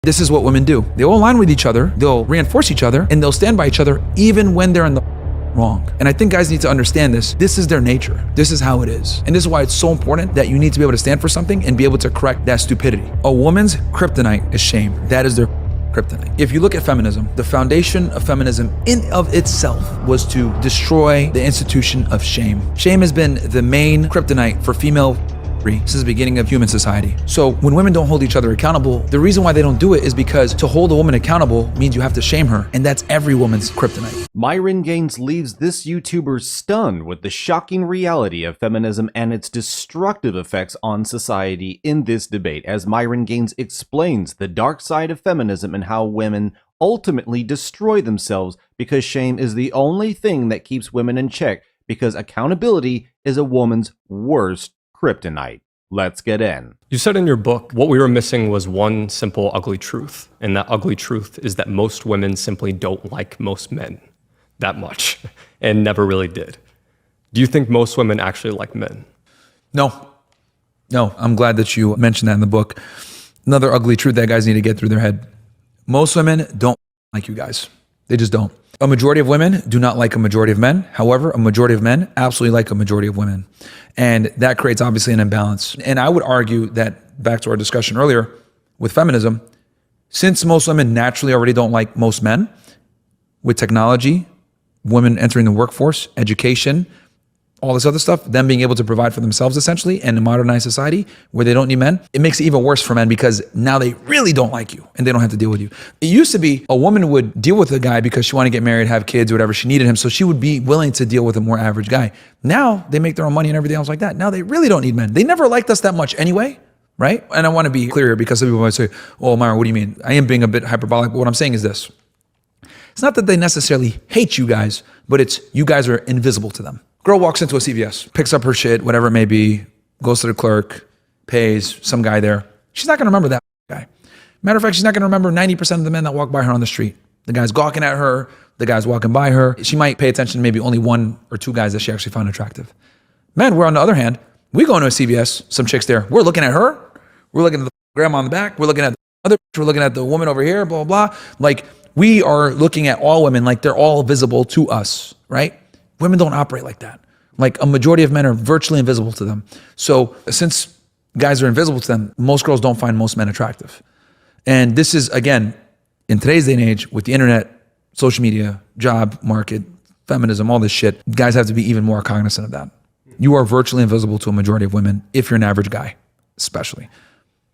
This is what women do. They'll align with each other, they'll reinforce each other, and they'll stand by each other even when they're in the wrong. And I think guys need to understand this. This is their nature. This is how it is. And this is why it's so important that you need to be able to stand for something and be able to correct that stupidity. A woman's kryptonite is shame. That is their kryptonite. If you look at feminism, the foundation of feminism in of itself was to destroy the institution of shame. Shame has been the main kryptonite for female since the beginning of human society. So when women don't hold each other accountable, the reason why they don't do it is because to hold a woman accountable means you have to shame her, and that's every woman's kryptonite. Myron Gaines leaves this YouTuber stunned with the shocking reality of feminism and its destructive effects on society in this debate, as Myron Gaines explains the dark side of feminism and how women ultimately destroy themselves because shame is the only thing that keeps women in check, because accountability is a woman's worst kryptonite. Let's get in. You said in your book, what we were missing was one simple ugly truth. And that ugly truth is that most women simply don't like most men that much and never really did. Do you think most women actually like men? No, I'm glad that you mentioned that in the book. Another ugly truth that guys need to get through their head. Most women don't like you guys. They just don't. A majority of women do not like a majority of men. However, a majority of men absolutely like a majority of women. And that creates obviously an imbalance. And I would argue that, back to our discussion earlier with feminism, since most women naturally already don't like most men, with technology, women entering the workforce, education, all this other stuff, them being able to provide for themselves essentially, and a modernized society where they don't need men, it makes it even worse for men because now they really don't like you and they don't have to deal with you. It used to be a woman would deal with a guy because she wanted to get married, have kids, or whatever, she needed him, so she would be willing to deal with a more average guy. Now they make their own money and everything else like that. Now they really don't need men. They never liked us that much anyway, right? And I want to be clear here because some people might say, oh, Myron, what do you mean? I am being a bit hyperbolic, but what I'm saying is this. It's not that they necessarily hate you guys, but it's you guys are invisible to them. Girl walks into a CVS, picks up her shit, whatever it may be, goes to the clerk, pays some guy there. She's not gonna remember that guy. Matter of fact, she's not gonna remember 90% of the men that walk by her on the street. The guy's gawking at her, the guy's walking by her. She might pay attention to maybe only one or two guys that she actually found attractive. Men, we're on the other hand, we go into a CVS, some chicks there, we're looking at her, we're looking at the grandma in the back, we're looking at the other, we're looking at the woman over here, blah, blah, blah. Like, we are looking at all women like they're all visible to us, right? Women don't operate like that. Like a majority of men are virtually invisible to them. So since guys are invisible to them, most girls don't find most men attractive. And this is, again, in today's day and age with the internet, social media, job market, feminism, all this shit, guys have to be even more cognizant of that. You are virtually invisible to a majority of women if you're an average guy, especially.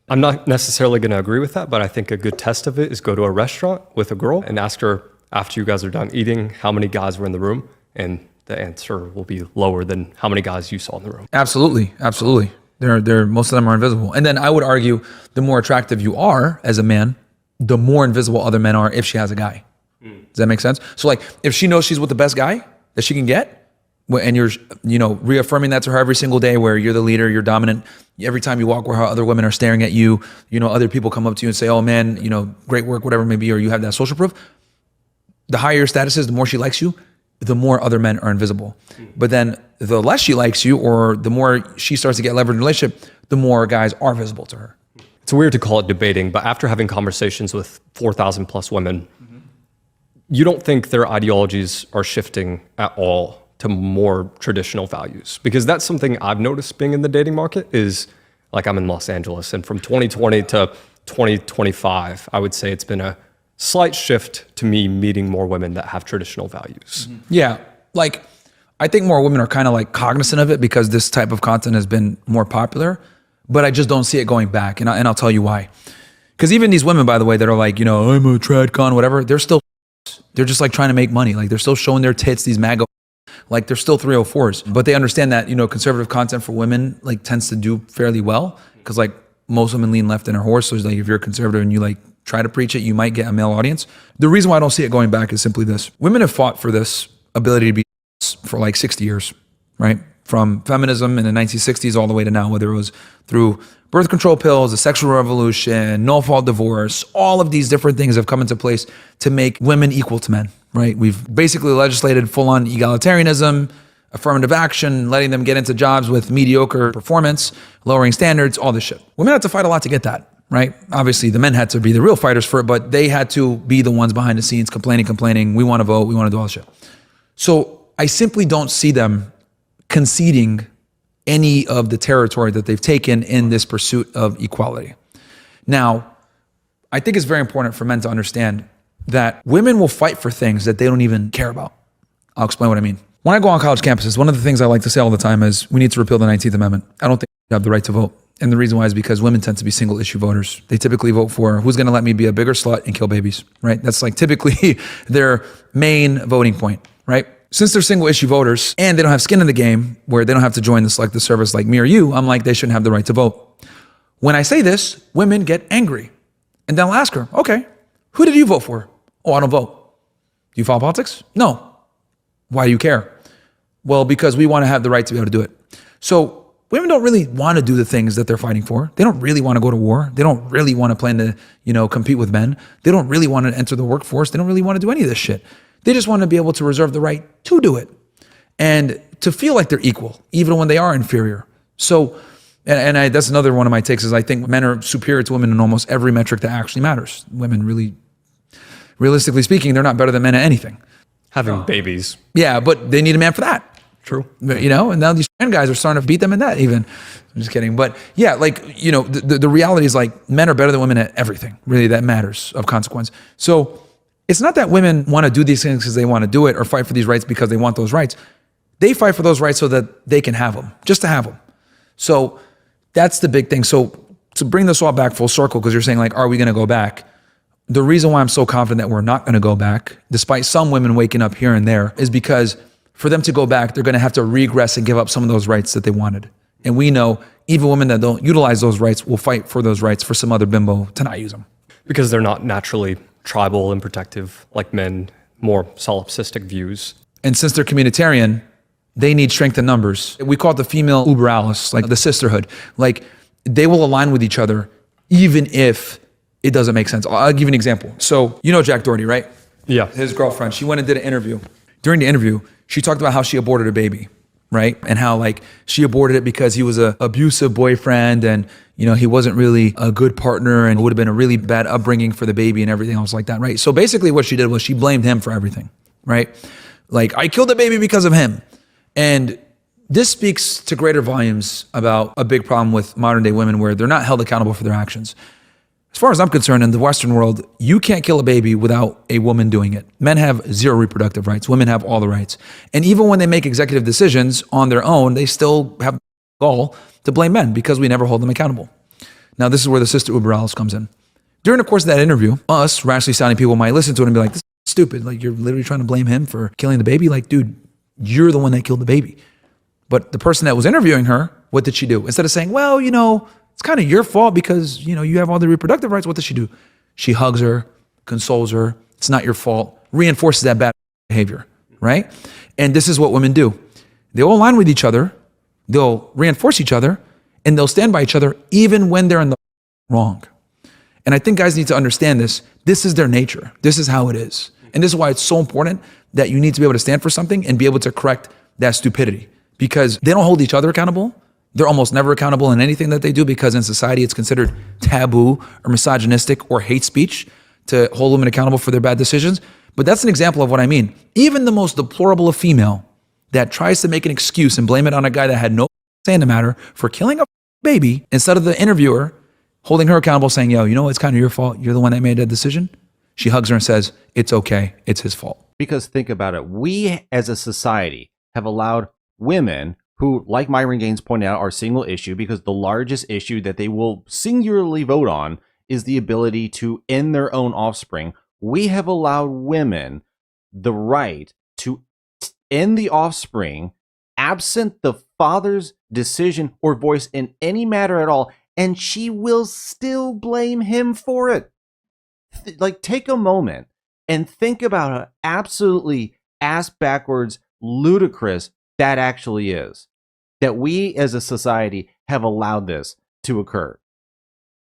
I'm not necessarily going to agree with that, but I think a good test of it is go to a restaurant with a girl and ask her after you guys are done eating how many guys were in the room, and the answer will be lower than how many guys you saw in the room. Absolutely, absolutely. Most of them are invisible. And then I would argue the more attractive you are as a man, the more invisible other men are if she has a guy. Does that make sense? So like if she knows she's with the best guy that she can get, and you're reaffirming that to her every single day where you're the leader, you're dominant, every time you walk where other women are staring at you, other people come up to you and say, oh man, great work, whatever it may be, or you have that social proof, the higher your status is, the more she likes you, the more other men are invisible. But then the less she likes you, or the more she starts to get leverage in a relationship, the more guys are visible to her. It's weird to call it debating, but after having conversations with 4,000 plus women, you don't think their ideologies are shifting at all to more traditional values? Because that's something I've noticed being in the dating market is, like, I'm in Los Angeles, and from 2020 to 2025, I would say it's been a slight shift to me meeting more women that have traditional values. Yeah, like I think more women are kind of like cognizant of it because this type of content has been more popular, but I just don't see it going back, and I'll tell you why. Because even these women, by the way, that are like, I'm a trad con, whatever, they're just like trying to make money. Like they're still showing their tits, these MAGA, like they're still 304s, but they understand that, conservative content for women like tends to do fairly well because like most women lean left in their horse. So it's like if you're a conservative and you like try to preach it, you might get a male audience. The reason why I don't see it going back is simply this. Women have fought for this ability to be for like 60 years, right? From feminism in the 1960s all the way to now, whether it was through birth control pills, the sexual revolution, no-fault divorce, all of these different things have come into place to make women equal to men, right? We've basically legislated full-on egalitarianism, affirmative action, letting them get into jobs with mediocre performance, lowering standards, all this shit. Women have to fight a lot to get that. right? Obviously, the men had to be the real fighters for it, but they had to be the ones behind the scenes complaining. We want to vote. We want to do all this shit. So I simply don't see them conceding any of the territory that they've taken in this pursuit of equality. Now, I think it's very important for men to understand that women will fight for things that they don't even care about. I'll explain what I mean. When I go on college campuses, one of the things I like to say all the time is we need to repeal the 19th Amendment. I don't think we have the right to vote. And the reason why is because women tend to be single issue voters. They typically vote for who's going to let me be a bigger slut and kill babies, right? That's like typically their main voting point, right? Since they're single issue voters and they don't have skin in the game where they don't have to join the selective service like me or you, I'm like, they shouldn't have the right to vote. When I say this, women get angry. And then I'll ask her, okay, who did you vote for? Oh, I don't vote. Do you follow politics? No. Why do you care? Well, because we want to have the right to be able to do it. So women don't really want to do the things that they're fighting for. They don't really want to go to war. They don't really want to plan to, compete with men. They don't really want to enter the workforce. They don't really want to do any of this shit. They just want to be able to reserve the right to do it and to feel like they're equal, even when they are inferior. So, that's another one of my takes is I think men are superior to women in almost every metric that actually matters. Women really, realistically speaking, they're not better than men at anything. Having babies. Yeah, but they need a man for that. True. And now these guys are starting to beat them in that even. I'm just kidding. But yeah, the reality is like men are better than women at everything, really, that matters of consequence. So it's not that women want to do these things because they want to do it or fight for these rights because they want those rights. They fight for those rights so that they can have them, just to have them. So that's the big thing. So to bring this all back full circle, because you're saying like, are we going to go back? The reason why I'm so confident that we're not going to go back, despite some women waking up here and there, is because for them to go back, they're going to have to regress and give up some of those rights that they wanted. And we know even women that don't utilize those rights will fight for those rights for some other bimbo to not use them. Because they're not naturally tribal and protective like men, more solipsistic views. And since they're communitarian, they need strength in numbers. We call it the female uber alles, like the sisterhood. Like they will align with each other even if it doesn't make sense. I'll give you an example. So you know Jack Doherty, right? Yeah. His girlfriend, she went and did an interview. During the interview, she talked about how she aborted a baby, right? And how like she aborted it because he was an abusive boyfriend and he wasn't really a good partner and it would have been a really bad upbringing for the baby and everything else like that, right? So basically what she did was she blamed him for everything, right? Like I killed the baby because of him. And this speaks to greater volumes about a big problem with modern day women where they're not held accountable for their actions. As far as I'm concerned, in the Western world, you can't kill a baby without a woman doing it. Men have zero reproductive rights. Women have all the rights. And even when they make executive decisions on their own, they still have the gall to blame men because we never hold them accountable. Now, this is where the sister uber alles comes in. During the course of that interview, us rashly sounding people might listen to it and be like, this is stupid. Like, you're literally trying to blame him for killing the baby? Like, dude, you're the one that killed the baby. But the person that was interviewing her, what did she do? Instead of saying, well, it's kind of your fault because, you have all the reproductive rights. What does she do? She hugs her, consoles her. It's not your fault. Reinforces that bad behavior, right? And this is what women do. They'll align with each other. They'll reinforce each other and they'll stand by each other even when they're in the wrong. And I think guys need to understand this. This is their nature. This is how it is. And this is why it's so important that you need to be able to stand for something and be able to correct that stupidity because they don't hold each other accountable. They're almost never accountable in anything that they do because in society it's considered taboo or misogynistic or hate speech to hold women accountable for their bad decisions. But that's an example of what I mean. Even the most deplorable of female that tries to make an excuse and blame it on a guy that had no say in the matter for killing a baby, instead of the interviewer holding her accountable saying, yo, it's kind of your fault. You're the one that made that decision. She hugs her and says, it's okay. It's his fault. Because think about it. We as a society have allowed women who, like Myron Gaines pointed out, are single issue because the largest issue that they will singularly vote on is the ability to end their own offspring. We have allowed women the right to end the offspring absent the father's decision or voice in any matter at all, and she will still blame him for it. Like, take a moment and think about how absolutely ass backwards ludicrous that actually is. That we as a society have allowed this to occur.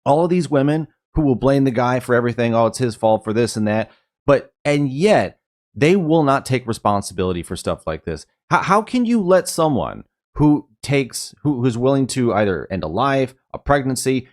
All of these women who will blame the guy for everything, oh, it's his fault for this and that, and yet they will not take responsibility for stuff like this. How can you let someone who's willing to either end a life, a pregnancy,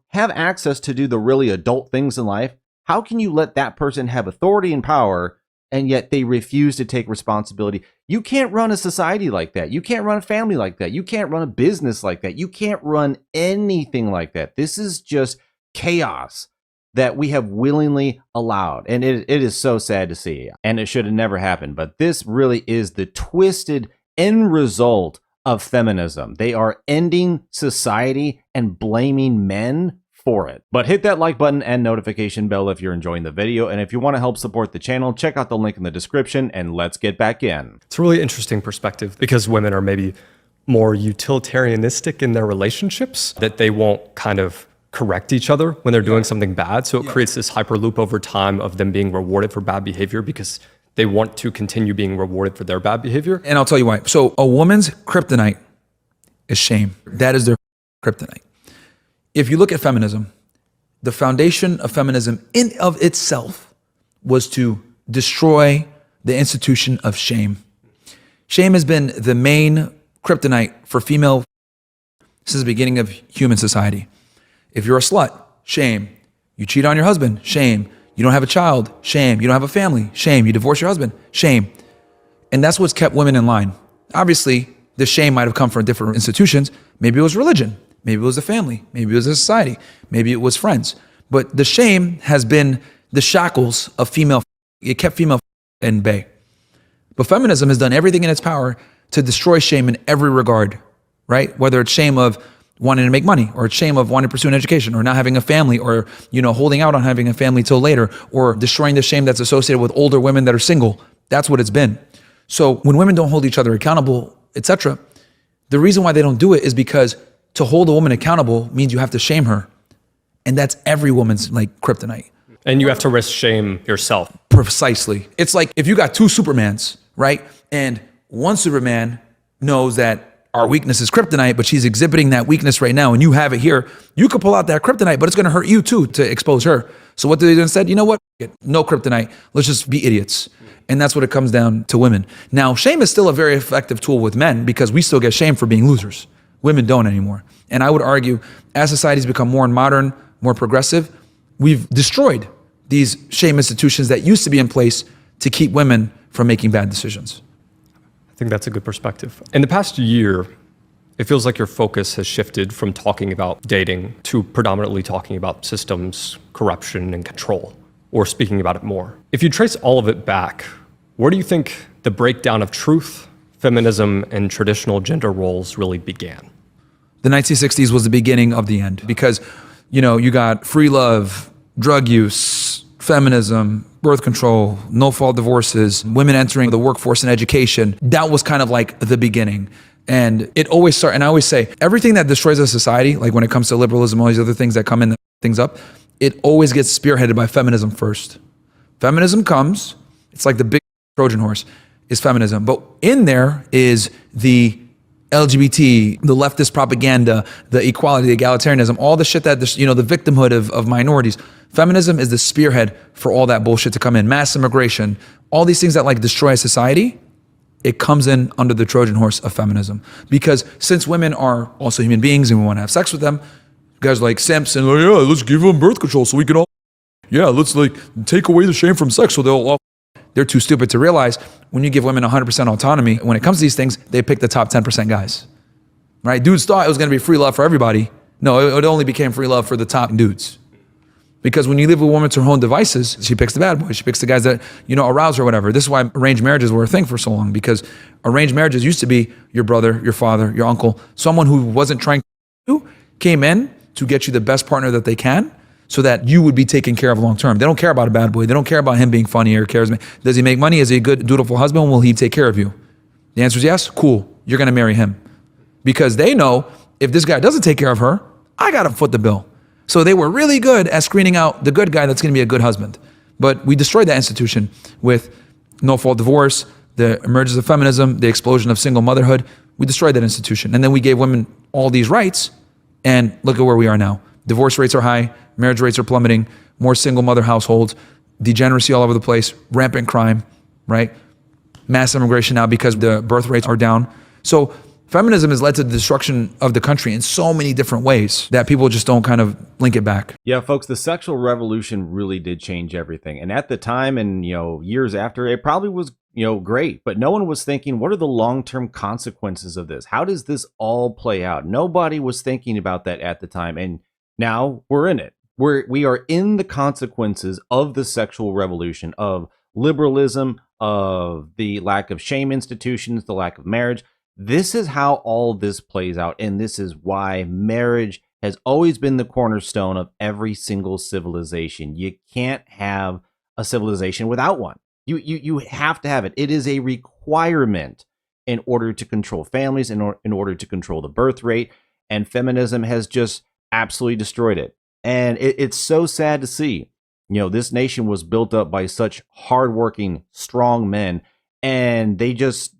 have access to do the really adult things in life, how can you let that person have authority and power and yet they refuse to take responsibility? You can't run a society like that. You can't run a family like that. You can't run a business like that. You can't run anything like that. This is just chaos that we have willingly allowed. And it is so sad to see. And it should have never happened. But this really is the twisted end result of feminism. They are ending society and blaming men for it. But hit that like button and notification bell if you're enjoying the video. And if you want to help support the channel, check out the link in the description and let's get back in. It's a really interesting perspective because women are maybe more utilitarianistic in their relationships, that they won't kind of correct each other when they're doing something bad. So it creates this hyperloop over time of them being rewarded for bad behavior because they want to continue being rewarded for their bad behavior. And I'll tell you why. So a woman's kryptonite is shame. That is their kryptonite. If you look at feminism, the foundation of feminism in of itself was to destroy the institution of shame. Shame has been the main kryptonite for female since the beginning of human society. If you're a slut, shame. You cheat on your husband, shame. You don't have a child, shame. You don't have a family, shame. You divorce your husband, shame. And that's what's kept women in line. Obviously, the shame might have come from different institutions. Maybe it was religion. Maybe it was a family. Maybe it was a society. Maybe it was friends. But the shame has been the shackles of female. It kept female in bay. But feminism has done everything in its power to destroy shame in every regard, right? Whether it's shame of wanting to make money, or it's shame of wanting to pursue an education, or not having a family, or holding out on having a family till later, or destroying the shame that's associated with older women that are single. That's what it's been. So when women don't hold each other accountable, etc., the reason why they don't do it is because to hold a woman accountable means you have to shame her. And that's every woman's kryptonite. And you have to risk shame yourself. Precisely. It's like if you got two Supermans, right? And one Superman knows that our weakness is kryptonite, but she's exhibiting that weakness right now and you have it here. You could pull out that kryptonite, but it's going to hurt you too to expose her. So what do they do instead? You know what? No kryptonite. Let's just be idiots. And that's what it comes down to women. Now, shame is still a very effective tool with men because we still get shamed for being losers. Women don't anymore. And I would argue, as society's become more modern, more progressive, we've destroyed these shame institutions that used to be in place to keep women from making bad decisions. I think that's a good perspective. In the past year, it feels like your focus has shifted from talking about dating to predominantly talking about systems, corruption, and control, or speaking about it more. If you trace all of it back, where do you think the breakdown of truth, feminism, and traditional gender roles really began? The 1960s was the beginning of the end because, you got free love, drug use, feminism, birth control, no-fault divorces, women entering the workforce and education. That was kind of like the beginning. And it always starts, and I always say, everything that destroys a society, like when it comes to liberalism, all these other things that come in, things up, it always gets spearheaded by feminism first. Feminism comes, it's like the big Trojan horse is feminism. But in there is the LGBT, the leftist propaganda, the equality, the egalitarianism, all the shit that, the victimhood of minorities. Feminism is the spearhead for all that bullshit to come in. Mass immigration, all these things that destroy a society, it comes in under the Trojan horse of feminism. Because since women are also human beings and we want to have sex with them, guys like simps and let's give them birth control so we can all, let's take away the shame from sex so they'll all. They're too stupid to realize when you give women 100% autonomy, when it comes to these things, they pick the top 10% guys, right? Dudes thought it was going to be free love for everybody. No, it only became free love for the top dudes. Because when you leave a woman to her own devices, she picks the bad boys. She picks the guys that, arouse her or whatever. This is why arranged marriages were a thing for so long, because arranged marriages used to be your brother, your father, your uncle, someone who wasn't trying to, came in to get you the best partner that they can, so that you would be taken care of long term. They don't care about a bad boy. They don't care about him being funny or charismatic. Does he make money? Is he a good, dutiful husband? Will he take care of you? The answer is yes. Cool. You're going to marry him. Because they know if this guy doesn't take care of her, I got to foot the bill. So they were really good at screening out the good guy that's going to be a good husband. But we destroyed that institution with no-fault divorce, the emergence of feminism, the explosion of single motherhood. We destroyed that institution. And then we gave women all these rights, and look at where we are now. Divorce rates are high, marriage rates are plummeting, more single mother households, degeneracy all over the place, rampant crime, right? Mass immigration now because the birth rates are down. So Feminism has led to the destruction of the country in so many different ways that people just don't kind of link it back. Yeah, folks, the sexual revolution really did change everything. And at the time and, years after, it probably was, great. But no one was thinking, what are the long-term consequences of this? How does this all play out? Nobody was thinking about that at the time. And now we're in it. We are in the consequences of the sexual revolution, of liberalism, of the lack of shame institutions, the lack of marriage. This is how all this plays out, and this is why marriage has always been the cornerstone of every single civilization. You can't have a civilization without one. You have to have it. It is a requirement in order to control families, in order to control the birth rate, and feminism has just absolutely destroyed it. And it's so sad to see. This nation was built up by such hardworking, strong men, and they just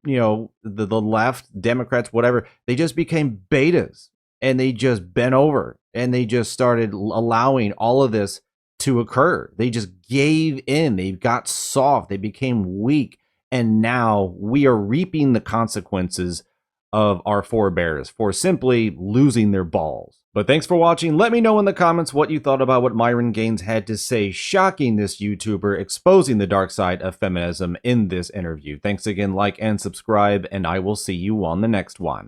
the left, Democrats, whatever, they just became betas and they just bent over and they just started allowing all of this to occur. They just gave in. They got soft. They became weak. And now we are reaping the consequences of our forebears for simply losing their balls. But thanks for watching. Let me know in the comments what you thought about what Myron Gaines had to say, shocking this YouTuber, exposing the dark side of feminism in this interview. Thanks again, like and subscribe, and I will see you on the next one.